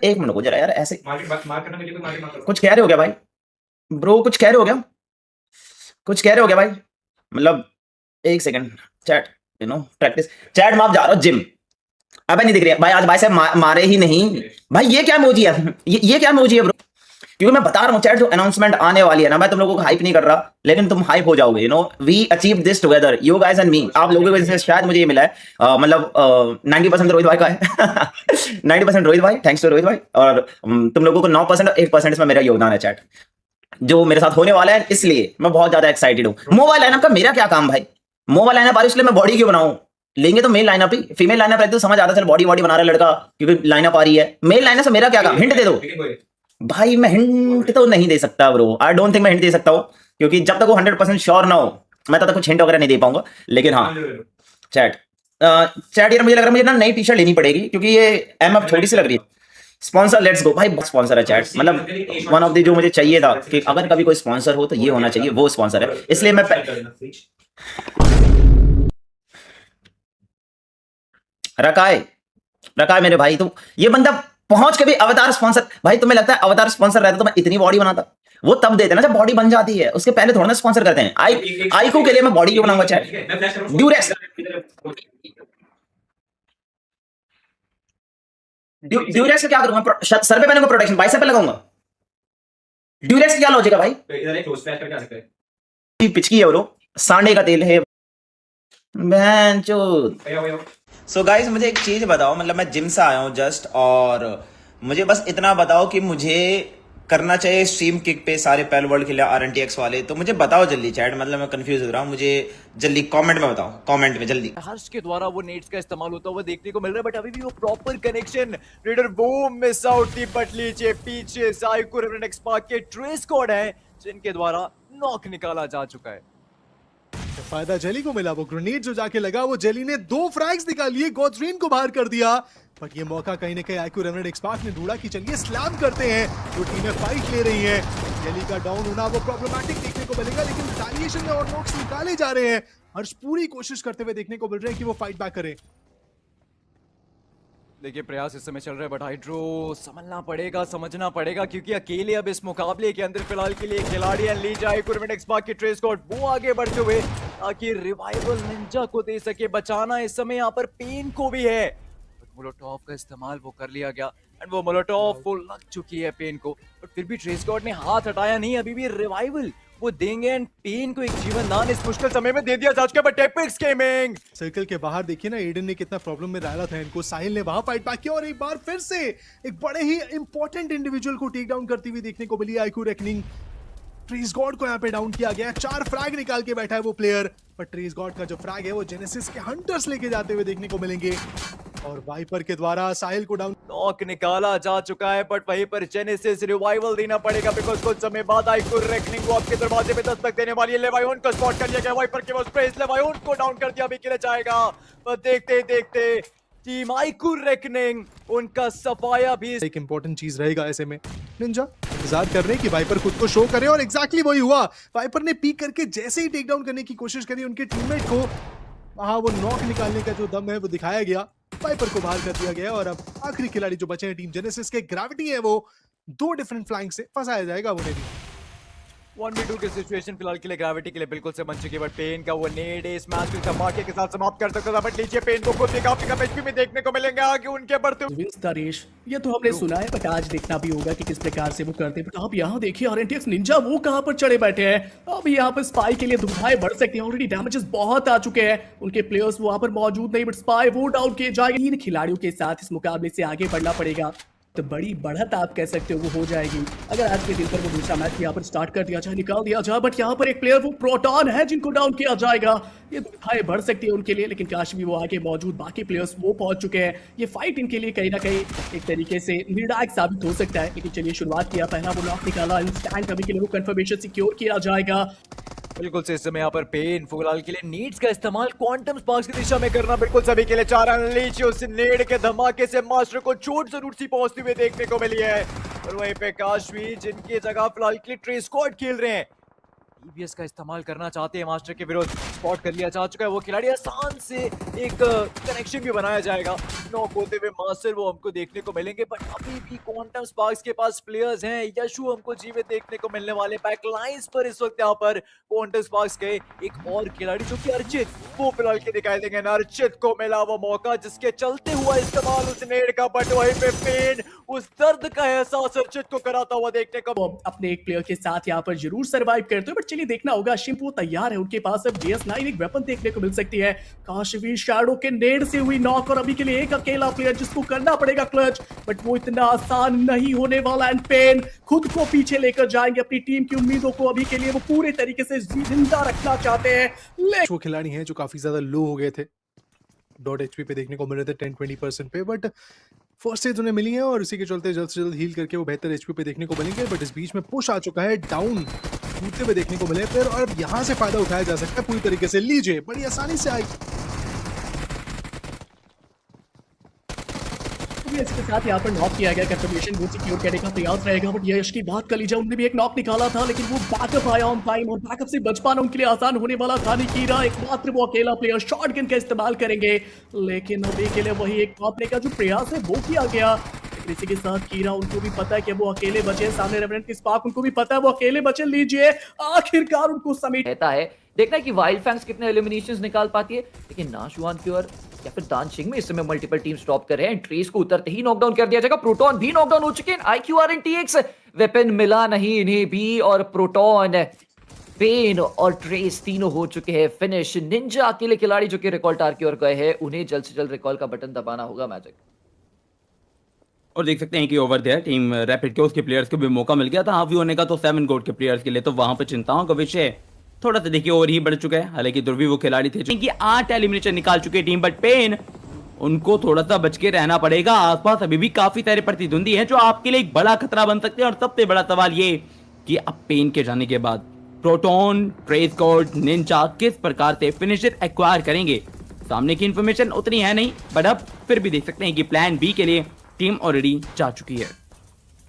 एक मिनट को जरा यार, ऐसे कुछ कह रहे हो क्या भाई ब्रो? कुछ कह रहे हो क्या? कुछ कह रहे हो क्या भाई? मतलब एक सेकंड, चैट प्रैक्टिस चैट में आप जा रहे हो जिम। अबे नहीं दिख रही है भाई, आज भाई साहब मारे ही नहीं भाई। ये क्या इमोजी है? ये क्या इमोजी है ब्रो? क्योंकि मैं बता रहा हूँ चैट, जो अनाउंसमेंट आने वाली है ना, मैं तुम लोगों को हाइप नहीं कर रहा, लेकिन तुम हाइप हो जाओगे। We achieve this together, you guys and me. आप लोगों की वजह से शायद मुझे ये मिला है। मतलब 90% रोहित भाई का है। 90% रोहित भाई, थैंक्स टू रोहित भाई। और तुम लोगों को 9% और 8% इसमें मेरा योगदान है चैट, जो मेरे साथ होने वाला है। इसलिए मैं बहुत ज्यादा एक्साइटेड हूँ। मोबाइल लाइनअप का मेरा क्या काम भाई? मोबाइल लाइनअप आ रही, इसलिए मैं बॉडी क्यों बनाऊं? लेंगे तो मेल लाइनअप ही, फीमेल लाइनअप रहती तो समझ आता, चल बॉडी बना रहा है लड़का, क्योंकि लाइनअप आ रही है। मेल लाइनअप से मेरा क्या काम? हिंट दे दो भाई। मैं हिंट तो नहीं दे सकता ब्रो, आई डोंट थिंक मैं हिंट दे सकता हूँ, क्योंकि जब तक वो 100% श्योर ना हो मैं तब तक कुछ हिंट वगैरह नहीं दे पाऊंगा। लेकिन हाँ चैट चैट यार, मुझे लग रहा है मुझे ना नई टी शर्ट लेनी पड़ेगी, क्योंकि ये एमएफ छोटी सी लग रही है। स्पॉन्सर, लेट्स गो भाई। स्पॉन्सर है चैट, मतलब वन ऑफ द जो मुझे चाहिए था कि अगर कभी कोई स्पॉन्सर हो तो ये होना चाहिए, वो स्पॉन्सर है। इसलिए मैं रकाए मेरे भाई। तो ये बंदा पहुंच के भी अवतार स्पॉन्सर, भाई तुम्हें लगता है अवतार स्पॉन्सर रहता तो मैं इतनी बॉडी बनाता? वो तब देते ना जब बॉडी बन जाती है, उसके पहले थोड़ा ना स्पॉन्सर करते हैं। आईकू के लिए मैं बॉडी क्यों बनाऊंगा चैट? ड्यूरेक्स ड्यूरेक्स से क्या करूंगा? सर पे पहनूंगा प्रोटेक्शन, बाइसेप पे लगाऊंगा। ड्यूरेक्स क्या लॉजिक है भाई? पिचकी है ब्रो, सांडे का तेल है। सो गाइस मुझे एक चीज बताओ, मतलब मैं जिम से आया हूँ जस्ट, और मुझे बस इतना बताओ कि मुझे करना चाहिए स्ट्रीम किक पे सारे पैल वर्ल्ड के लिए RNTX वाले, तो मुझे बताओ जल्दी चैट, मतलब मैं कंफ्यूज हो रहा हूँ। मुझे जल्दी कमेंट में बताओ, कमेंट में जल्दी। हर्ष के द्वारा वो नेट्स का इस्तेमाल होता हुआ देखने को मिल रहा है, बट अभी भी वो प्रॉपर कनेक्शन रेडर वो मिस आउट थी। बट लीजिए पीछे साइको रेवरेंट एक्सपार्क के ट्रेस कोड है जिनके द्वारा नॉक निकाला जा चुका है। फायदा जेली को मिला, वो ग्रेनेड जो जाके लगा वो जेली ने 2 फ्रैग्स निकालिए, गॉड्रीन को बाहर कर दिया। बट ये मौका कहीं ना कहीं आईक्यू रेवरेंट एक्सपार्क ने ढूंढा कि चलिए स्लैम करते हैं। जो टीमें फाइट ले रही हैं, जेली का डाउन होना वो प्रॉब्लमैटिक देखने को मिलेगा, लेकिन रिटेलिएशन में और नॉक्स निकाले जा रहे हैं। हर्ष पूरी कोशिश करते हुए देखने को मिल रहे हैं कि वो फाइट बैक करें। देखिए प्रयास इस समय चल रहा है, बट हाइड्रो समझना पड़ेगा, समझना पड़ेगा, क्योंकि अकेले अब इस मुकाबले के अंदर फिलहाल के लिए खिलाड़ी ली जाए रेवरेंट एक्सपार्क के ट्रेस कोड वो आगे बढ़ते हुए ताकि रिवाइवल निंजा को दे सके। बचाना इस समय यहाँ पर पेन को भी है, मोलोटॉव का इस्तेमाल वो कर लिया गया एंड वो मोलोटॉव वो लग चुकी है पेन को, बट फिर भी ट्रेस गॉड ने हाथ हटाया नहीं। अभी भी रिवाइवल वो देंगे एंड पेन को एक जीवन दान इस मुश्किल समय में दे दिया जा चुका है। बट एपिक्स गेमिंग सर्कल के बाहर देखिए ना, एडन ने कितना प्रॉब्लम में डाला था इनको। साहिल ने वहां फाइट बैक किया और एक बार फिर से एक बड़े ही इंपॉर्टेंट इंडिविजुअल को टेक डाउन करती हुई देखने को मिली आईक्यू रेकनिंग। ट्रेस गॉड को यहाँ पे डाउन किया गया, 4 फ्रैग निकाल के बैठा है वो प्लेयर। पर ट्रेस गॉड का जो फ्रैग है वो जेनेसिस के हंटर्स लेके जाते हुए देखने को मिलेंगे, और वाइपर के द्वारा साहिल को डाउन नॉक निकाला जा चुका है। बट वहीं पर जेनेसिस रिवाइवल देना पड़ेगा, बिकॉज कुछ समय बाद आईक्यू रेकनिंग वो आपके दरवाजे पे दस्तक देने वाली है। लेवायोन को स्पॉट कर लिया गया, वाइपर के वो स्प्रेस लेवायोन को डाउन कर दिया, अभी के लिए जाएगा। पर देखते देखते टीम आईक्यू रेकनिंग उनका सफाया भी एक इंपॉर्टेंट चीज रहेगा ऐसे में। निंजा इंतजार कर रहे हैं कि वाइपर खुद को शो करे, और एग्जैक्टली वही हुआ। वाइपर ने पीक करके जैसे ही टेक डाउन करने की कोशिश करी उनके टीममेट को, वहां वो नॉक निकालने का जो दम है वो दिखाया गया, वाइपर को बाहर कर दिया गया। और अब आखिरी खिलाड़ी जो बचे हैं टीम जेनेसिस के, ग्रेविटी है वो 2 डिफरेंट फ्लैंक से फंसाया जाएगा उन्हें भी। 1v2 की सिचुएशन फिलहाल के लिए ग्रेविटी के लिए बिल्कुल से बन चुकी है, बट पेन का वो नेड इस मैच को धमाके के साथ समाप्त कर सकता था। बट लीजिए पेन को खुद काफी कम एचपी में देखने को मिलेंगे आगे उनके बढ़ते रेश। ये तो हमने सुना है, बट आज देखना भी होगा कि किस प्रकार से वो करते हैं। बट आप यहाँ देखिए RNTX निंजा वो कहाँ पर चढ़े बैठे हैं। अब यहाँ पर स्पाई के लिए दुविधाएं बढ़ सकती हैं, ऑलरेडी डैमेजेस बहुत आ चुके हैं, उनके प्लेयर्स वहाँ पर मौजूद नहीं, बट स्पाई वो डाउन किए जाएंगे। 3 खिलाड़ियों के साथ इस मुकाबले से आगे बढ़ना पड़ेगा, तो बड़ी बढ़त आप कह सकते हो वो हो जाएगी अगर आज के दिन पर वो दूसरा मैच यहाँ पर स्टार्ट कर दिया जाए, निकाल दिया जाए। बट यहाँ पर एक प्लेयर वो प्रोटॉन है जिनको डाउन किया जाएगा। ये दुविधाएं बढ़ सकती है उनके लिए, लेकिन काश भी वो आगे मौजूद बाकी प्लेयर्स वो पहुंच चुके हैं। ये फाइट इनके लिए कहीं ना कहीं एक तरीके से निर्णायक साबित हो सकता है। लेकिन चलिए शुरुआत किया, पहला वो लॉक निकाला, इंस्टेंट अभी के लिए वो कंफर्मेशन सिक्योर किया जाएगा। बिल्कुल से इस समय यहाँ पर पेन फिलहाल के लिए नीड्स का इस्तेमाल क्वांटम स्पार्क्स की दिशा में करना बिल्कुल सभी के लिए चाह रहा है। लीजिए उस नेड के धमाके से मास्टर को चोट जरूर सी पहुंचती हुई देखने को मिली है, और वहीं पे काशवी जिनकी जगह फिलहाल के लिए ट्रेस स्क्वाड खेल रहे हैं। ईबीएस का इस्तेमाल करना चाहते हैं मास्टर के विरुद्ध। स्पॉट कर लिया जा चुका है वो खिलाड़ी, आसान से एक कनेक्शन भी बनाया जाएगा। नॉक होते हुए मास्टर वो हमको देखने को मिलेंगे, बट अभी भी क्वांटम स्पार्क्स के पास प्लेयर्स हैं। यशु हमको जीवित देखने को मिलने वाले बैकलाइंस पर इस वक्त यहाँ पर क्वांटम स्पार्क्स के एक और खिलाड़ी जो कि अर्चित, वो फिलहाल के दिखाई देंगे। अर्चित को मिला वो मौका जिसके चलते हुआ इस्तेमाल उस नेड का, बट वहीं पे पेन उस दर्द का एहसास अर्चित को कराता हुआ देखने को वो अपने एक प्लेयर के साथ यहाँ पर जरूर सरवाइव करते हैं, बट चलिए देखना होगा। शिम्पू तैयार है, उनके पास अब DS9 एक वेपन देखने को मिल सकती है। काशवी शैडो के नेड से हुई नॉक, और अभी के लिए एक अकेला प्लेयर जिसको करना पड़ेगा क्लच, बट वो इतना आसान नहीं होने वाला। एंड पेन खुद को पीछे लेकर जाएंगे, अपनी टीम की उम्मीदों को अभी के लिए वो पूरे तरीके से जिंदा रखना चाहते हैं। वो खिलाड़ी हैं जो काफी ज्यादा लो हो गए थे, डॉट एचपी पे देखने को मिल रहे थे 10-20% पे, बट फर्स्ट एज उन्हें मिली है और इसी के चलते जल्द से जल्द हील करके वो बेहतर एचपी पे देखने को मिलेंगे। बट इस बीच में पुश आ चुका है, डाउन कूदते हुए देखने को मिले फिर, और अब यहाँ से फायदा उठाया जा सकता है पूरी तरीके से। लीजिए बड़ी आसानी से आई, इसके साथ यहाँ पर नॉक किया गया, कंफर्मेशन वो सिक्योर करने का प्रयास रहेगा। बट यश की बात कर लीजिए, उन्होंने भी एक नॉक निकाला था, लेकिन वो बैकअप आया ऑन टाइम, और बैकअप से बच पाना उनके लिए आसान होने वाला था नहीं। कीरा एकमात्र वो अकेला प्लेयर शॉटगन का इस्तेमाल करेंगे, लेकिन अभी के लिए वही एक मारने का जो प्रयास है वो किया गया। इसी के साथ कीरा, उनको भी पता है कि वो अकेले बचे, सामने रेवेनेंट की स्पार्क, उनको भी पता है वो अकेले बचे। लीजिए आखिरकार उनको समेट रहता है। देखना है कि वाइल्ड फैंग्स कितने एलिमिनेशंस निकाल पाती है, लेकिन ना शुआन प्योर या फिर दानशिंग में इस समय मल्टीपल टीम स्टॉप कर रहे हैं। ट्रेस को उतरते ही नॉकडाउन कर दिया जाएगा। प्रोटॉन भी नॉकडाउन हो चुके हैं। IQR एंटीएक्स वेपन मिला नहीं इन्हें भी, और प्रोटॉन, पेन और ट्रेस तीनों हो चुके हैं फिनिश। निंजा अकेले खिलाड़ी जो कि रिकॉल टार की ओर गए हैं, उन्हें जल्द से जल्द रिकॉल का बटन दबाना होगा मैजिक। और देख सकते हैं कि ओवर देयर टीम रैपिड के उसके प्लेयर्स को भी मौका मिल गया था हावी होने का, तो 7 गोल्ड के प्लेयर्स के लिए तो वहां पे चिंताओं का विषय थोड़ा सा देखिए और ही बढ़ चुका है। हालांकि दुर्वी वो खिलाड़ी थे जिनकी 8 एलिमिनेशन निकाल चुकी है टीम, बट पेन उनको थोड़ा सा बच के रहना पड़ेगा। आसपास अभी भी काफी सारे प्रतिद्वंदी हैं जो आपके लिए एक बड़ा खतरा बन सकते हैं। और सबसे बड़ा सवाल ये कि अब पेन के जाने के बाद प्रोटॉन, ट्रेस गॉड, निंजा किस प्रकार से फिनिशर एक्वायर करेंगे। सामने की इंफॉर्मेशन उतनी है नहीं, बट अब फिर भी देख सकते हैं कि प्लान बी के लिए टीम ऑलरेडी जा चुकी है।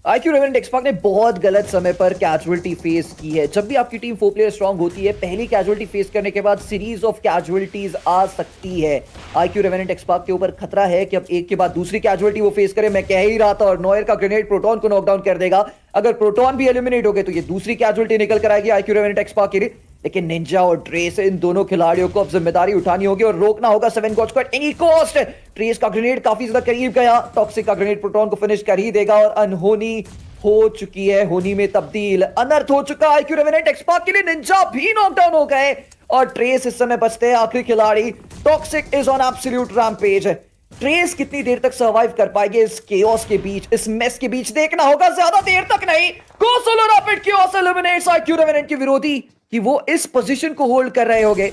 IQ रेवेनेंट एक्सपार्क ने बहुत गलत समय पर कैजुअलिटी फेस की है। जब भी आपकी टीम 4 प्लेयर स्ट्रांग होती है, पहली कैजुअलिटी फेस करने के बाद सीरीज ऑफ कैजुअलिटीज आ सकती है। IQ रेवेनेंट एक्सपार्क के ऊपर खतरा है कि अब एक के बाद दूसरी कैजुअलिटी वो फेस करे। मैं कह ही रहा था, और नॉयर का ग्रेनेड प्रोटॉन को नॉकडाउन कर देगा। अगर प्रोटॉन भी एलिमिनेट हो गए तो ये दूसरी कैजुअलिटी निकल कर आएगी IQ रेवेनेंट एक्सपार्क के लिए। लेकिन निंजा और ट्रेस, इन दोनों खिलाड़ियों को अब जिम्मेदारी उठानी होगी और रोकना होगा 7 गॉड्स को एट एनी कॉस्ट। ट्रेस का ग्रेनेड काफी ज्यादा करीब गया, टॉक्सिक का ग्रेनेड प्रोटॉन को फिनिश कर ही देगा, और अनहोनी हो चुकी है, होनी में तब्दील, अनर्थ हो चुका है IQ रेवेनेंट एक्सपार्क के लिए। निंजा भी नॉकडाउन हो गए, और ट्रेस इस समय बचते हैं आखिरी खिलाड़ी। Toxic is on absolute rampage. Trace कितनी देर तक सर्वाइव कर पाएंगे इस केओस के बीच, इस मेस के बीच, देखना होगा। ज्यादा देर तक नहीं। Go solo rapid chaos eliminates IQ revenant के विरोधी कि वो इस पोजीशन को होल्ड कर रहे होंगे।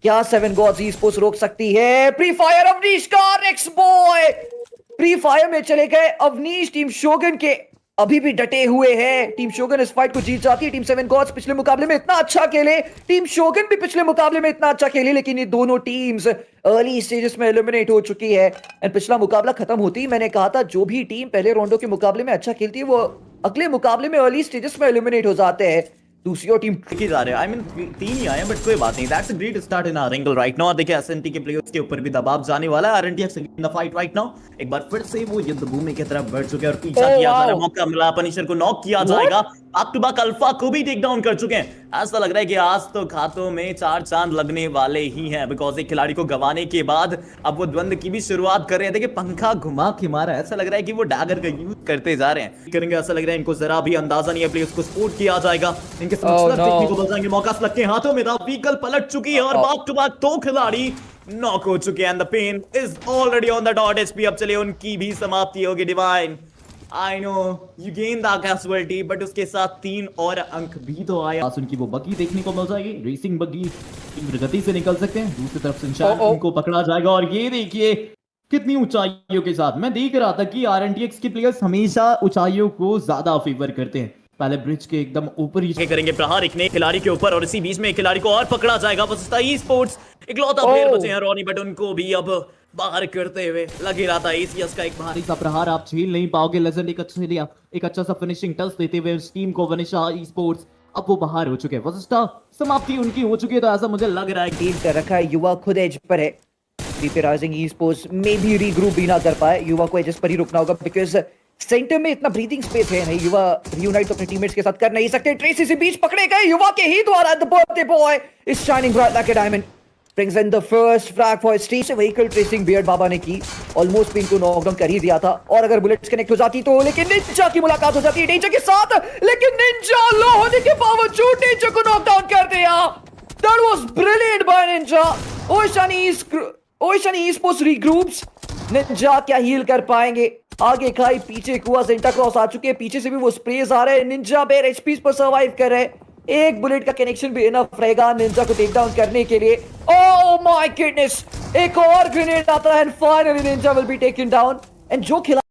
क्या 7 गॉड्स ई-स्पोर्ट्स रोक सकती है? प्री फायर अवनीश का नेक्स्ट बॉय प्री फायर में चले गए अवनीश। टीम शोगन के अभी भी डटे हुए हैं। टीम शोगन इस फाइट को जीत जाती है। टीम 7 गॉड्स पिछले मुकाबले में इतना अच्छा खेले, टीम शोगन भी पिछले मुकाबले में इतना अच्छा खेले, लेकिन ये दोनों टीम्स अर्ली स्टेजेस में एलिमिनेट हो चुकी है। एंड पिछला मुकाबला खत्म होती ही मैंने कहा था, जो भी टीम पहले राउंडों के मुकाबले में अच्छा खेलती है वो अगले मुकाबले में अर्ली स्टेजेस में एलिमिनेट हो जाते हैं। दूसरी और टीम जा रहे हैं। आई मीन 3 ही आए हैं, बट कोई बात नहीं। That's a great start in our angle right now. देखिए एसएनटी के प्लेयर्स के ऊपर भी दबाव जाने वाला है। RNTX in the fight right now. एक बार फिर से वो युद्ध भूमि की तरफ बढ़ चुके हैं और पीछा किया जा रहा है। मौका मिला, पनिशर को नॉक किया जाएगा। बैक टू बैक अल्फा को भी टेक डाउन कर चुके हैं। ऐसा लग रहा है कि आज तो खातों में 4 चांद लगने वाले ही हैं, बिकॉज एक खिलाड़ी को गंवाने के बाद अब वो द्वंद की भी शुरुआत कर रहे हैं। देखिए पंखा घुमा के मारा, ऐसा लग रहा है कि वो डैगर का यूज करते जा रहे हैं, करेंगे। ऐसा लग रहा है इनको जरा भी अंदाजा नहीं है, प्लेयर्स को सपोर्ट किया जाएगा। इनके देखने को मिल जाएंगे। मौका स्लग के हाथों में था, व्हीकल पलट चुकी है और बैक टू बैक 2 खिलाड़ी नॉक हो चुके हैं। And the pen is already on the dot HP. अब चलिए उनकी भी समाप्ति होगी। Divine, I know you gain the casualty, but उसके साथ 3 और अंक भी तो आए। उनकी वो बग्गी देखने को मिल जाएगी, रेसिंग बग्गी, तीव्र गति से निकल सकते हैं। दूसरी तरफ संचार उनको पकड़ा जाएगा, और ये देखिए कितनी ऊंचाइयों के साथ। मैं देख रहा था कि आरएनटीएक्स के प्लेयर्स हमेशा ऊंचाइयों को ज्यादा फेवर करते हैं। पहले ब्रिज के एकदम ऊपर ही करेंगे प्रहार एक नए खिलाड़ी के ऊपर, और इसी बीच में एक खिलाड़ी को और पकड़ा जाएगा। बस ई-स्पोर्ट्स इकलौता प्लेयर बचे हैं रोनी, बट उनको भी अब बाहर करते हुए लगे रहा था। एसीएस का एक भारी सा प्रहार आप झेल नहीं पाओगे। लेजेंड एक अच्छा सा फिनिशिंग टच देते हुए उस टीम को वनिशा ई-स्पोर्ट्स अब वो बाहर हो चुके हैं, वजिस्टा समाप्ति उनकी हो चुकी है, तो ऐसा मुझे लग रहा है कि डील कर रखा है, युवा खुद एज पर है। बीपी राइजिंग ई स्पोर्ट्स में भी रीग्रुप भी ना कर पाए, युवा को एजेस पर ही रुकना होगा बिकॉज सेंटर में इतना ब्रीथिंग स्पेस है नहीं। युवा रीयूनाइट अपने टीममेट्स के साथ कर नहीं सकते। ट्रेसी से बीच पकड़े गए युवा के ही द्वारा। The birthday boy is shining bright like a diamond, brings in the first frag for his team। से व्हीकल ट्रेसिंग बियर्ड बाबा ने की, ऑलमोस्ट पिंक को नॉकडाउन कर ही दिया था, और अगर बुलेट्स कनेक्ट हो जाती तो, लेकिन निंजा की मुलाकात हो जाती है डेंजर के साथ, लेकिन निंजा लो होने के बावजूद डेंजर को नॉकडाउन कर दिया। That was brilliant by Ninja। ओइशानी esports regroupes। Ninja क्या हील कर पाएंगे? आगे खाई पीछे कुआ, सेंटा क्रॉस आ चुके हैं, पीछे से भी वो स्प्रेज आ रहे हैं। निंजा बेर एचपीस पर सर्वाइव कर रहे हैं, एक बुलेट का कनेक्शन भी इनफ रहेगा निंजा को टेक डाउन करने के लिए। ओह माय गुडनेस, एक और ग्रेनेड आता है and finally Ninja will be taken down. And जो खिलाड़ी